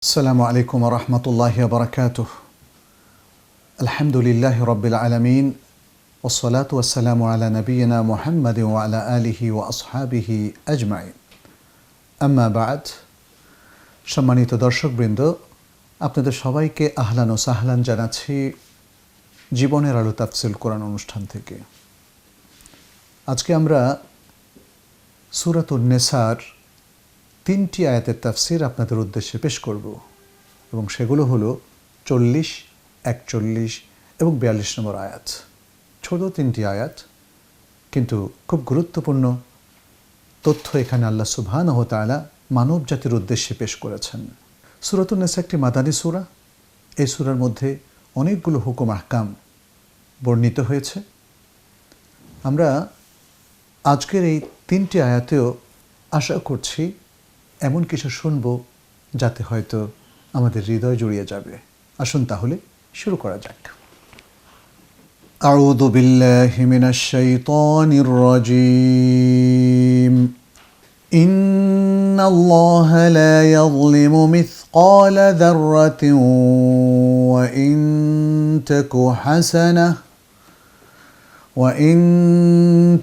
السلام عليكم ورحمة الله وبركاته. الحمد لله رب العالمين والصلاة والسلام على نبينا محمد وعلى آله وأصحابه أجمعين. أما بعد, সম্মানিত দর্শকবৃন্দ, আপনাদের সবাইকে আহলান ও সাহলান জানাচ্ছি জীবনের আলো তাফসীর কোরআন অনুষ্ঠান থেকে। আজকে আমরা সূরাতুন নিসার 3টি আয়াতের তাফসীর আপনাদের উদ্দেশ্যে পেশ করব এবং সেগুলো হলো 40, 41 এবং 42 নম্বর আয়াত। ছোট 3টি আয়াত, কিন্তু খুব গুরুত্বপূর্ণ তথ্য এখানে আল্লাহ সুবহানাহু ওয়া তাআলা মানব জাতির উদ্দেশ্যে পেশ করেছেন। সূরাতুন নিসা একটি মাদানী সূরা। এই সূরার মধ্যে অনেকগুলো হুকুম আহকাম বর্ণিত হয়েছে। আমরা আজকের এই 3টি আয়াতেও আশা করছি এমন কিছু শুনব যাতে হয়তো আমাদের হৃদয় জুড়িয়ে যাবে। আসুন তাহলে শুরু করা যাক। আউযু বিল্লাহি মিনাশ শাইতানির রাজীম। ইন্নাল্লাহা লা ইয়াযলিমু মিসকালা যাররাতিন ওয়া ইন তাকু হাসানাহ وإن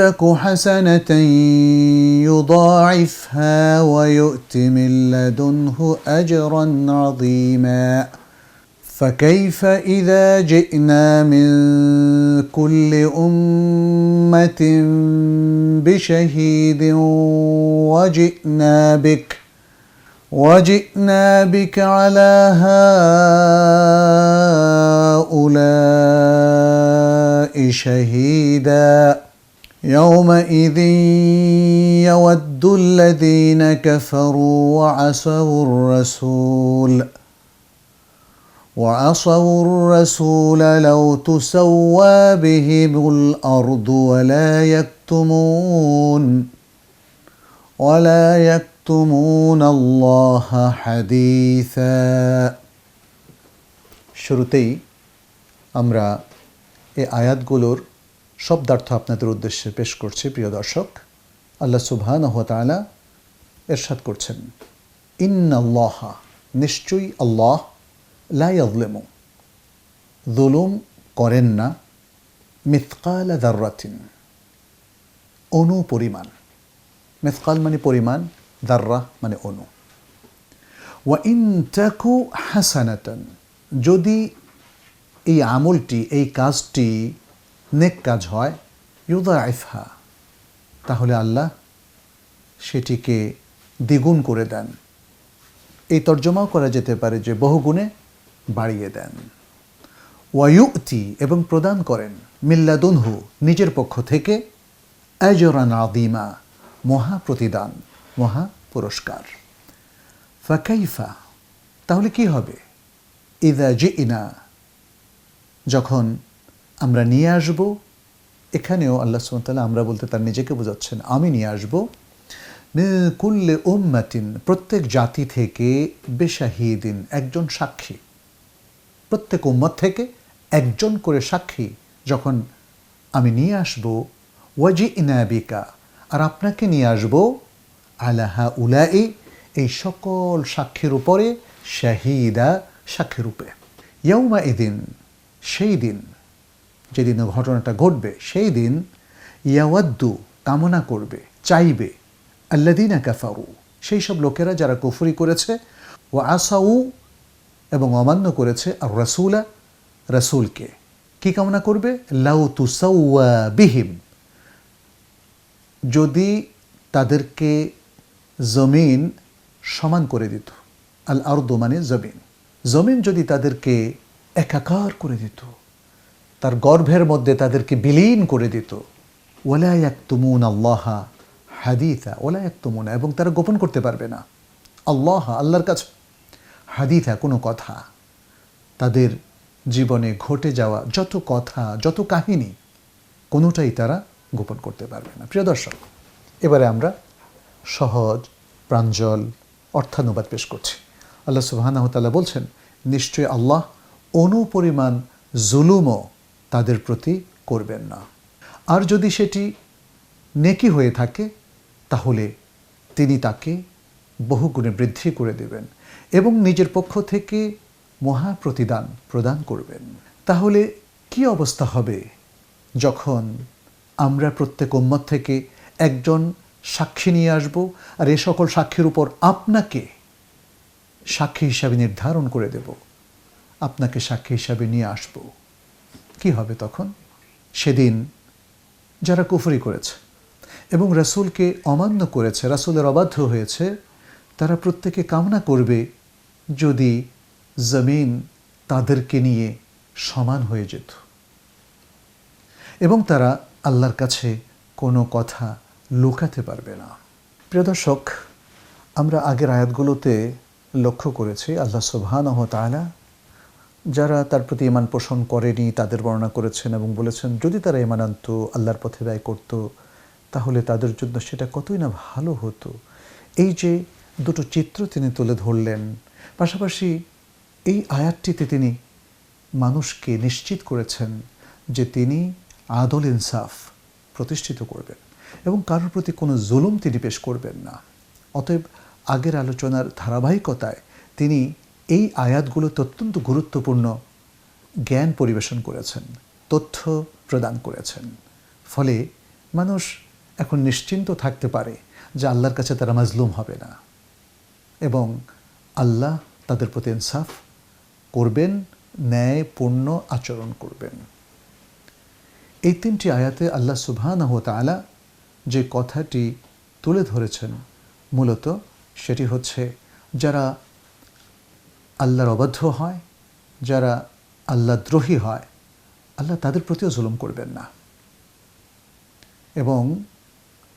تك حسنة يضاعفها ويؤت من لدنه أجرا عظيما فكيف إذا جئنا من كل أمة بشهيد وجئنا بك على هؤلاء شهيدا يومئذ يود الذين كفروا وعصوا الرسول لو تسوى بهم الأرض ولا يكتمون الله حديثا। শুরুতেই আমরা এই আয়াতগুলোর শব্দার্থ আপনাদের উদ্দেশ্যে পেশ করছি। প্রিয় দর্শক, আল্লাহ সুবহানাহু ওয়া তাআলা ইরশাদ করছেন, ইন্নাল্লাহা, নিশ্চয়ই আল্লাহ, লা ইয়াযলিমু, যুলুম করেন না, মিসকালা যাররাতিন, অণু পরিমাণ। মিসকাল মানে পরিমাণ, যাররা মানে অণু। ওয়া ইন তাকু হাসানাতান, যদি এই আমলটি, এই কাজটি নেক কাজ হয়, ইউদাইফহা, তাহলে আল্লাহ সেটিকে দ্বিগুণ করে দেন। এই তর্জমাও করা যেতে পারে যে বহুগুণে বাড়িয়ে দেন। ওয়ায়ুতি, এবং প্রদান করেন, মিল্লাদুনহু, নিজের পক্ষ থেকে, আজরান আযীমা, মহা প্রতিদান, মহা পুরস্কার। ফাকাইফা, তাহলে কি হবে, ইযা জিনা, যখন আমরা নিয়ে আসব। এখানেও আল্লাহ সুবহানাহু ওয়া তাআলা আমরা বলতে তার নিজেকে বোঝাচ্ছেন, আমি নিয়ে আসব, মিন কুল্লি উম্মাতিন, প্রত্যেক জাতি থেকে, বিশাহিদিন, একজন সাক্ষী, প্রত্যেক উম্মত থেকে একজন করে সাক্ষী যখন আমি নিয়ে আসব। ওয়াজিনা বিকা, আর আপনাকে নিয়ে আসব, আলা হাউলাই, এই সকল সাক্ষীর উপরে, শাহিদা, সাক্ষীরূপে। ইয়াউমাইদিন, সেই দিন, যেদিন ঘটনাটা ঘটবে, সেই দিন, ইয়াওয়াদ্দু, কামনা করবে, চাইবে, আল্লাযীনা কাফারু, সেই সব লোকেরা যারা কুফরি করেছে, ওয়া আসাউ, এবং অমান্য করেছে, আর রাসূলা, রাসূলকে। কি কামনা করবে, লাউ তুসাওয়া বিহিম, যদি তাদেরকে জমিন সমান করে দিত। আল আরদু মানে জমিন, জমিন যদি তাদেরকে একাকার করে দিত, তার গর্ভের মধ্যে তাদেরকে বিলীন করে দিত। ওয়ালা ইয়াকতুমুন আল্লাহা হাদিসা, ওয়ালা ইয়াকতুমুনা, এবং তারা গোপন করতে পারবে না, আল্লাহ, আল্লাহর কাছে, হাদিসা, কোনো কথা, তাদের জীবনে ঘটে যাওয়া যত কথা, যত কাহিনী, কোনোটাই তারা গোপন করতে পারবে না। প্রিয় দর্শক, এবারে আমরা সহজ প্রাঞ্জল অর্থানুবাদ পেশ করছি। আল্লাহ সুবহানাহু ওয়া তাআলা বলছেন, নিশ্চয় আল্লাহ অনুপরিমাণ জুলুমও তাদের প্রতি করবেন না। আর যদি সেটি নেকি হয়ে থাকে, তাহলে তিনি তাকে বহুগুণে বৃদ্ধি করে দেবেন। এবং নিজের পক্ষ থেকে মহা প্রতিদান প্রদান করবেন। তাহলে কি অবস্থা হবে যখন আমরা প্রত্যেক উম্মত থেকে একজন সাক্ষী নিয়ে আসব, আর এ সকল সাক্ষীর উপর আপনাকে সাক্ষী হিসাবে নির্ধারণ করে দেব, আপনাকে সাক্ষী হিসাবে নিয়ে আসব। কি হবে তখন? সেদিন যারা কুফরি করেছে এবং রাসূলকে অমান্য করেছে, রাসূলের অবাধ্য হয়েছে, তারা প্রত্যেকে কামনা করবে যদি জমিন তাদেরকে নিয়ে সমান হয়ে যেত এবং তারা আল্লাহর কাছে কোনো কথা লুকাতে পারবে না। প্রিয় দর্শক, আমরা আগের আয়াতগুলোতে লক্ষ্য করেছি আল্লাহ সুবহানাহু ওয়া তাআলা যারা তার প্রতি ঈমান পোষণ করেনি তাদের বর্ণনা করেছেন এবং বলেছেন যদি তারা ঈমান আনতো, আল্লাহর পথে ব্যয় করত, তাহলে তাদের জন্য সেটা কতই না ভালো হতো। এই যে দুটো চিত্র তিনি তুলে ধরলেন, পাশাপাশি এই আয়াতটিতে তিনি মানুষকে নিশ্চিত করেছেন যে তিনি আদল ইনসাফ প্রতিষ্ঠিত করবেন এবং কারোর প্রতি কোনো জুলুম তিনি পেশ করবেন না। অতএব আগের আলোচনার ধারাবাহিকতায় তিনি এই আয়াতগুলোতে অত্যন্ত গুরুত্বপূর্ণ জ্ঞান পরিবেশন করেছেন, তথ্য প্রদান করেছেন। ফলে মানুষ এখন নিশ্চিন্ত থাকতে পারে যে আল্লাহর কাছে তারা মাজলুম হবে না এবং আল্লাহ তাদের প্রতি ইনসাফ করবেন, ন্যায়পূর্ণ আচরণ করবেন। এই তিনটি আয়াতে আল্লাহ সুবহানাহু ওয়া তাআলা যে কথাটি তুলে ধরেছেন মূলত সেটি হচ্ছে যারা আল্লাহর অবাধ্য হয়, যারা আল্লাহ দ্রোহী হয়, আল্লাহ তাদের প্রতিও জুলুম করবেন না এবং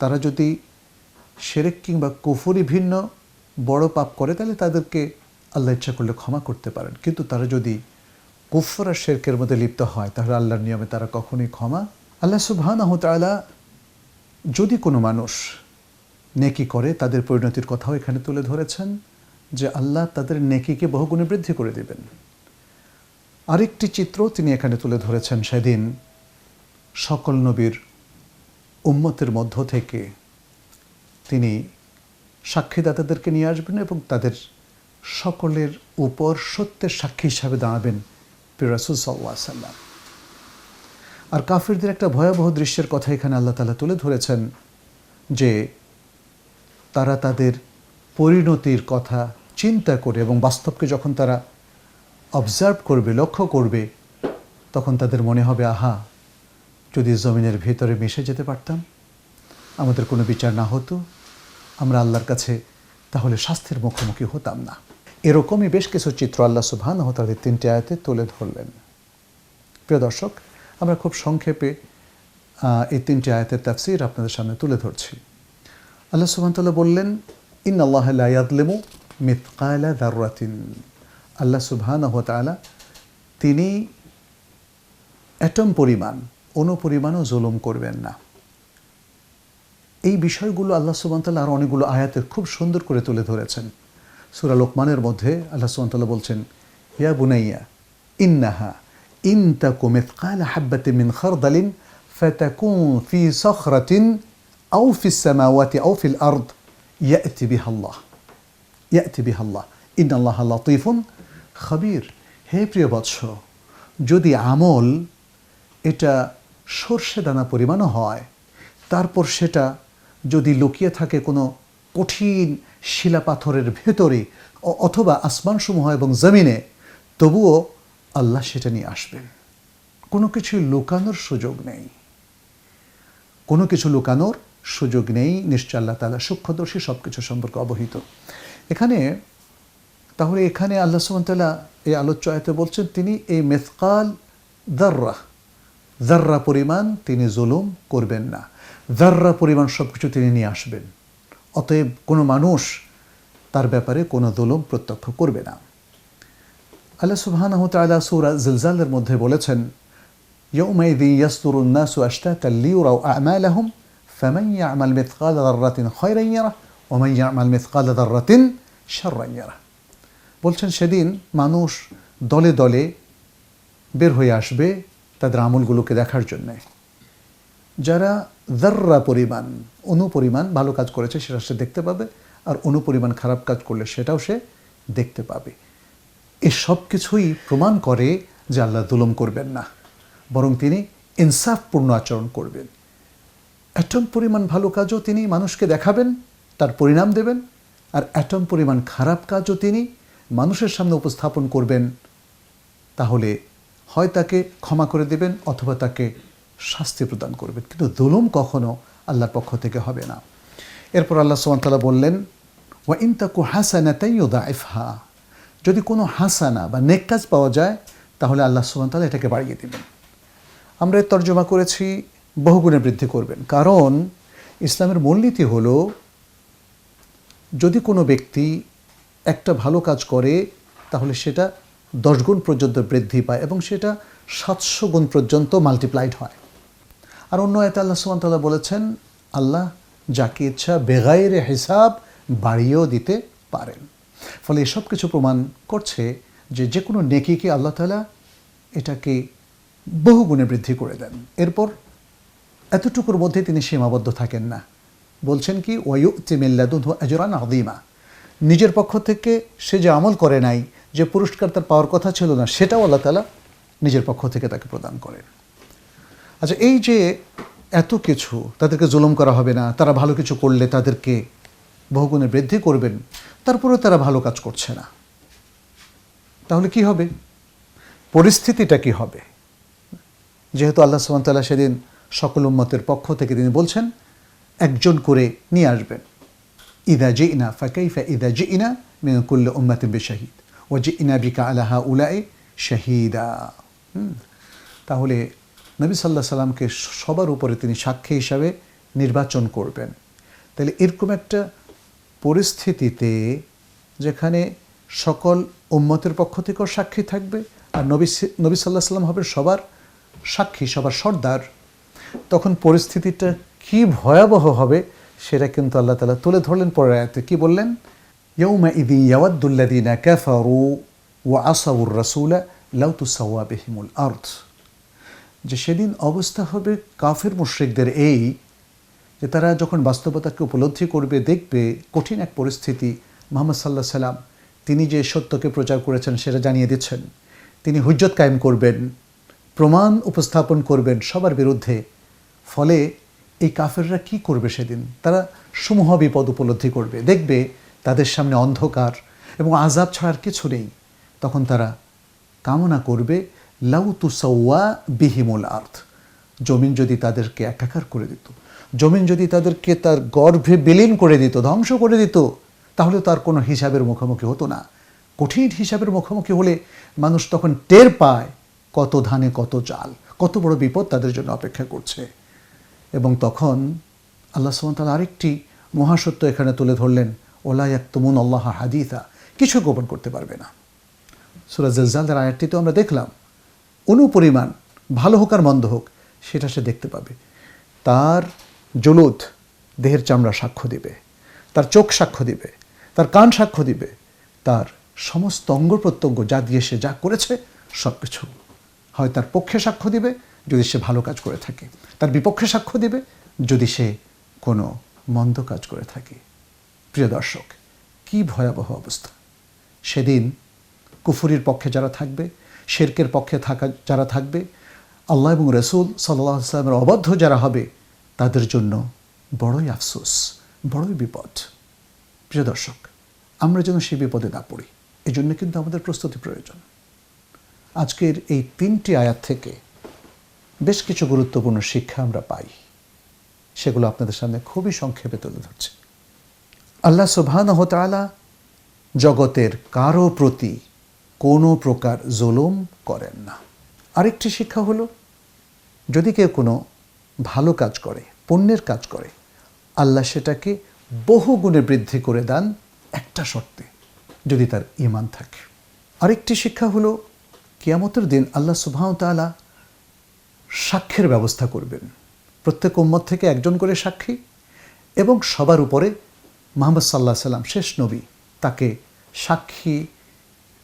তারা যদি শিরক কিংবা কুফরি ভিন্ন বড় পাপ করে তাহলে তাদেরকে আল্লাহ ইচ্ছা করলে ক্ষমা করতে পারেন, কিন্তু তারা যদি কুফর আর শিরকের মধ্যে লিপ্ত হয় তাহলে আল্লাহর নিয়মে তারা কখনোই ক্ষমা। আল্লাহ সুবহানাহু ওয়া তাআলা যদি কোনো মানুষ নেকি করে তাদের পরিণতির কথাও এখানে তুলে ধরেছেন যে আল্লাহ তাদের নেকিকে বহুগুণে বৃদ্ধি করে দেবেন। আরেকটি চিত্র তিনি এখানে তুলে ধরেছেন, সেদিন সকল নবীর উম্মতের মধ্য থেকে তিনি সাক্ষীদাতাদেরকে নিয়ে আসবেন এবং তাদের সকলের উপর সত্যের সাক্ষী হিসাবে দাঁড়াবেন প্রিয় রাসূল সাল্লাল্লাহু আলাইহি ওয়াসাল্লাম। আর কাফিরদের একটা ভয়াবহ দৃশ্যের কথা এখানে আল্লাহ তাআলা তুলে ধরেছেন যে তারা তাদের পরিণতির কথা চিন্তা করে এবং বাস্তবকে যখন তারা অবজার্ভ করবে, লক্ষ্য করবে, তখন তাদের মনে হবে আহা যদি জমিনের ভেতরে মিশে যেতে পারতাম, আমাদের কোনো বিচার না হতো, আমরা আল্লাহর কাছে তাহলে শাস্তির মুখোমুখি হতাম না। এরকমই বেশ কিছু চিত্র আল্লাহ সুবহানাহু ওয়া তাআলা তিনটি আয়াতে তুলে ধরলেন। প্রিয় দর্শক, আমরা খুব সংক্ষেপে এই তিনটি আয়াতের তাফসীর আপনাদের সামনে তুলে ধরছি। আল্লাহ সুবহানাহু ওয়া তাআলা বললেন ইন্নাল্লাহা লা ইয়াযলিমু মিথকালা যাররাতিন। আল্লাহ সুবহানাহু ওয়া তাআলা তিনি অ্যাটম পরিমাণ, অণু পরিমাণও জুলুম করবেন না। এই বিষয়গুলো আল্লাহ সুবহানাহু ওয়া তাআলা আর অনেকগুলো আয়াতে খুব সুন্দর করে তুলে ধরেছেন। সূরা লোকমানের মধ্যে আল্লাহ সুবহানাহু ওয়া তাআলা বলছেন ইয়া বুনাইয়া ইন্নাহা ইন তাকু মিথকালা হাববাতিন মিন খারদালিন ফাতাকুন ফি সাখরাতিন আও ফিস সামাওয়াতি আও ফিল আরদ ইয়াতি বিহা আল্লাহ ইন্নাল্লাহা লাতীফুন খাবীর। হে প্রিয় বৎস, যদি আমল এটা সর্ষে দানা পরিমাণও হয়, তারপর সেটা যদি লুকিয়ে থাকে কোনো কঠিন শিলা পাথরের ভেতরে অথবা আসমানসমূহ এবং জমিনে, তবুও আল্লাহ সেটা নিয়ে আসবেন। কোনো কিছু লুকানোর সুযোগ নেই, কোনো কিছু লুকানোর সুযোগ নেই। নিশ্চয় আল্লাহ তাআলা সূক্ষ্মদর্শী, সব কিছু সম্পর্কে অবহিত। তাহলে এখানে আল্লাহ সুবহানাহু ওয়া তাআলা এই আলোচ্য আয়াতে বলছেন তিনি এই মিসকাল যাররা পরিমাণ তিনি জুলুম করবেন না, যাররা পরিমাণ সব কিছু তিনি নিয়ে আসবেন। অতএব কোনো মানুষ তার ব্যাপারে কোনো জুলুম প্রত্যক্ষ করবে না। আল্লাহ সুবহানাহু ওয়া তাআলা সূরা জিলজালের মধ্যে বলেছেন ইয়াউমাইযি ইয়াসদুরুন নাসু আশতাতান লিয়ুরাউ আ'মালাহুম ফামান ইয়া'মাল মিথকালা যাররাতিন খায়রান ইয়ারাহ ওয়া মান ইয়া'মাল মিথকালা যাররাতিন শাররান ইয়ারাহ। বলছেন সেদিন মানুষ দলে দলে বের হয়ে আসবে তাদের আমলগুলোকে দেখার জন্যে। যারা যাররা পরিমাণ, অণু পরিমাণ ভালো কাজ করেছে সেটা সে দেখতে পাবে, আর অণু পরিমাণ খারাপ কাজ করলে সেটাও সে দেখতে পাবে। এসব কিছুই প্রমাণ করে যে আল্লাহ জুলুম করবেন না, বরং তিনি ইনসাফপূর্ণ আচরণ করবেন। অ্যাটম পরিমাণ ভালো কাজও তিনি মানুষকে দেখাবেন, তার পরিণাম দেবেন, আর অ্যাটম পরিমাণ খারাপ কাজও তিনি মানুষের সামনে উপস্থাপন করবেন। তাহলে হয় তাকে ক্ষমা করে দেবেন অথবা তাকে শাস্তি প্রদান করবেন, কিন্তু জুলুম কখনো আল্লাহর পক্ষ থেকে হবে না। এরপর আল্লাহ সুবহানাহু ওয়া তাআলা বললেন, ওয়া ইন তাকু হাসানাতান ইউদাইফহা, যদি কোনো হাসানা বা নেক কাজ পাওয়া যায় তাহলে আল্লাহ সুবহানাহু ওয়া তাআলা এটাকে বাড়িয়ে দেবেন। আমরা এর তর্জমা করেছি বহুগুণে বৃদ্ধি করবেন, কারণ ইসলামের মূলনীতি হলো যদি কোনো ব্যক্তি একটা ভালো কাজ করে তাহলে সেটা 10 গুণ পর্যন্ত বৃদ্ধি পায় এবং সেটা 700 গুণ পর্যন্ত মাল্টিপ্লাইড হয়। আর অন্য আয়াতে আল্লাহ সুবহানাহু ওয়া তাআলা বলেছেন, আল্লাহ যাকে ইচ্ছা বেগাইরে হিসাব বাড়িয়েও দিতে পারেন। ফলে এসব কিছু প্রমাণ করছে যে কোনো নেকিকে আল্লাহ তাআলা এটাকে বহুগুণে বৃদ্ধি করে দেন। এরপর এতটুকুর মধ্যে তিনি সীমাবদ্ধ থাকেন না, বলছেন কি, ওয়ায়ুতি মিন লাদুনহু আজরান আযীমা, নিজের পক্ষ থেকে সে যে আমল করে নাই, যে পুরস্কার তার পাওয়ার কথা ছিল না, সেটাও আল্লাহ তাআলা নিজের পক্ষ থেকে তাকে প্রদান করেন। আচ্ছা, এই যে এত কিছু, তাদেরকে জুলুম করা হবে না, তারা ভালো কিছু করলে তাদেরকে বহুগুণে বৃদ্ধি করবেন, তারপরেও তারা ভালো কাজ করছে না, তাহলে কি হবে? পরিস্থিতিটা কি হবে? যেহেতু আল্লাহ সুবহানাহু ওয়া তাআলা সেদিন সকল উম্মতের পক্ষ থেকে তিনি বলছেন একজন করে নিয়ে আসবেন। ইযা জিনা ফাকাইফা ইযা জিনা মিন কুল্লি উম্মাতিন বিশাহিদ ওয়া জিনা বিকা আলা হাউলাই শাহীদা। তাহলে নবী সাল্লাল্লাহু আলাইহি সাল্লামকে সবার উপরে তিনি সাক্ষী হিসাবে নির্বাচন করবেন। তাহলে এরকম একটা পরিস্থিতিতে যেখানে সকল উম্মতের পক্ষ থেকেও সাক্ষী থাকবে আর নবী সাল্লাল্লাহু আলাইহি সাল্লাম হবে সবার সাক্ষী, সবার সর্দার, তখন পরিস্থিতিটা কি ভয়াবহ হবে সেটা কিন্তু আল্লাহ তাআলা তুলে ধরলেন পরের আয়াতে। কি বললেন? ইয়াউমা ইযিন ইয়াওয়াদ্দুল্লাযীনা কাফারু ওয়া আসাউর রাসূলা লাউ তুসাওয়া বিহিমুল আরদ, যে সেদিন অবস্থা হবে কাফের মুশরিকদের এই, যে তারা যখন বাস্তবতাকে উপলব্ধি করবে, দেখবে কঠিন এক পরিস্থিতি, মুহাম্মদ সাল্লাল্লাহু আলাইহি সাল্লাম তিনি যে সত্যকে প্রচার করেছেন সেটা জানিয়ে দিচ্ছেন, তিনি হুজ্জত কায়েম করবেন, প্রমাণ উপস্থাপন করবেন সবার বিরুদ্ধে। ফলে এই কাফেররা কি করবে সেদিন? তারা সমূহ বিপদ উপলব্ধি করবে, দেখবে তাদের সামনে অন্ধকার এবং আযাব ছাড়ার কিছু নেই। তখন তারা কামনা করবে লাউ তুসাওয়া বিহিমুল আরদ, জমিন যদি তাদেরকে একাকার করে দিত, জমিন যদি তাদেরকে তার গর্ভে বিলীন করে দিত, ধ্বংস করে দিত, তাহলে তার কোনো হিসাবের মুখোমুখি হতো না। কঠিন হিসাবের মুখোমুখি হলে মানুষ তখন টের পায় কত ধানে কত চাল, কত বড় বিপদ তাদের জন্য অপেক্ষা করছে। এবং তখন আল্লাহ সুবহানাহু ওয়া তাআলা আরেকটি মহাসত্য এখানে তুলে ধরলেন, ওলা ইয়াকতুমুন আল্লাহ হাদিসা, কিছু গোপন করতে পারবে না। সূরা জিলজালের আয়াতটিতে আমরা দেখলাম অনুপরিমাণ ভালো হোক আর মন্দ হোক সেটা সে দেখতে পাবে। তার জুলুদ, দেহের চামড়া সাক্ষ্য দিবে, তার চোখ সাক্ষ্য দিবে, তার কান সাক্ষ্য দিবে, তার সমস্ত অঙ্গ প্রত্যঙ্গ যা দিয়ে সে যা করেছে সব কিছু হয় তার পক্ষে সাক্ষ্য দিবে যদি সে ভালো কাজ করে থাকে, তার বিপক্ষে সাক্ষ্য দিবে যদি সে কোনো মন্দ কাজ করে থাকে। প্রিয় দর্শক, কি ভয়াবহ অবস্থা! সেদিন কুফরির পক্ষে যারা থাকবে, শিরকের পক্ষে থাকা যারা থাকবে, আল্লাহ এবং রাসূল সাল্লাল্লাহু আলাইহি ওয়াসাল্লামের অবাধ্য যারা হবে, তাদের জন্য বড়ই আফসোস, বড়ই বিপদ। প্রিয় দর্শক, আমরা যেন সেই বিপদে না পড়ি, এজন্য কিন্তু আমাদের প্রস্তুতি প্রয়োজন। আজকের এই 3টি আয়াত থেকে বেশ কিছু গুরুত্বপূর্ণ শিক্ষা আমরা পাই, সেগুলো আপনাদের সামনে খুবই সংক্ষেপে তুলে ধরছি। আল্লাহ সুবহানাহু ওয়া তাআলা জগতের কারো প্রতি কোনো প্রকার জুলুম করেন না। আরেকটি শিক্ষা হলো, যদি কেউ কোনো ভালো কাজ করে, পুণ্যের কাজ করে, আল্লাহ সেটাকে বহু গুণে বৃদ্ধি করে দেন একটা শর্তে, যদি তার ঈমান থাকে। আরেকটি শিক্ষা হলো, কিয়ামতের দিন আল্লাহ সুবহানাহু ওয়া তাআলা সাক্ষ্যের ব্যবস্থা করবেন, প্রত্যেক উম্মত থেকে একজন করে সাক্ষী, এবং সবার উপরে মুহাম্মদ সাল্লাল্লাহু আলাইহি সাল্লাম শেষ নবী, তাকে সাক্ষী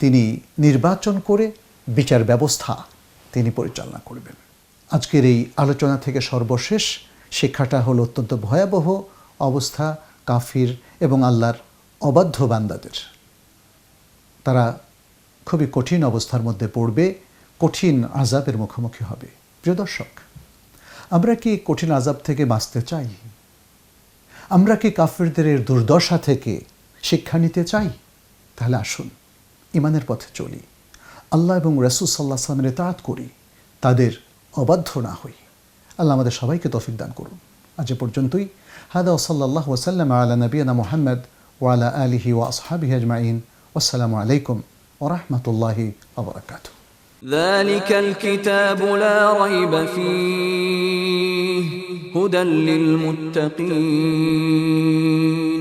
তিনি নির্বাচন করে বিচার ব্যবস্থা তিনি পরিচালনা করবেন। আজকের এই আলোচনা থেকে সর্বশেষ শিক্ষাটা হলো অত্যন্ত ভয়াবহ অবস্থা কাফির এবং আল্লাহর অবাধ্য বান্দাদের। তারা খুবই কঠিন অবস্থার মধ্যে পড়বে, কঠিন আযাবের মুখোমুখি হবে। প্রিয় দর্শক, আমরা কি কঠিন আযাব থেকে বাঁচতে চাই? আমরা কি কাফিরদের এর দুর্দশা থেকে শিক্ষা নিতে চাই? তাহলে আসুন ঈমানের পথে চলি, আল্লাহ এবং রাসূল সাল্লাল্লাহু আলাইহি ওয়াসাল্লামের ইতাআত করি, তাদের অবাধ্য না হই। আল্লাহ আমাদের সবাইকে তৌফিক দান করুন। আজ পর্যন্তই। হাদা ওয়া সাল্লাল্লাহু ওয়া সাল্লামা আলা নবিয়িনা মুহাম্মদ ওয়া আলা আলিহি ওয়া আসহাবিহি আজমাইন। ওয়াসসালামু আলাইকুম ওয়া রাহমাতুল্লাহি ওয়া বারাকাতুহু। ذلك الكتاب لا ريب فيه هدى للمتقين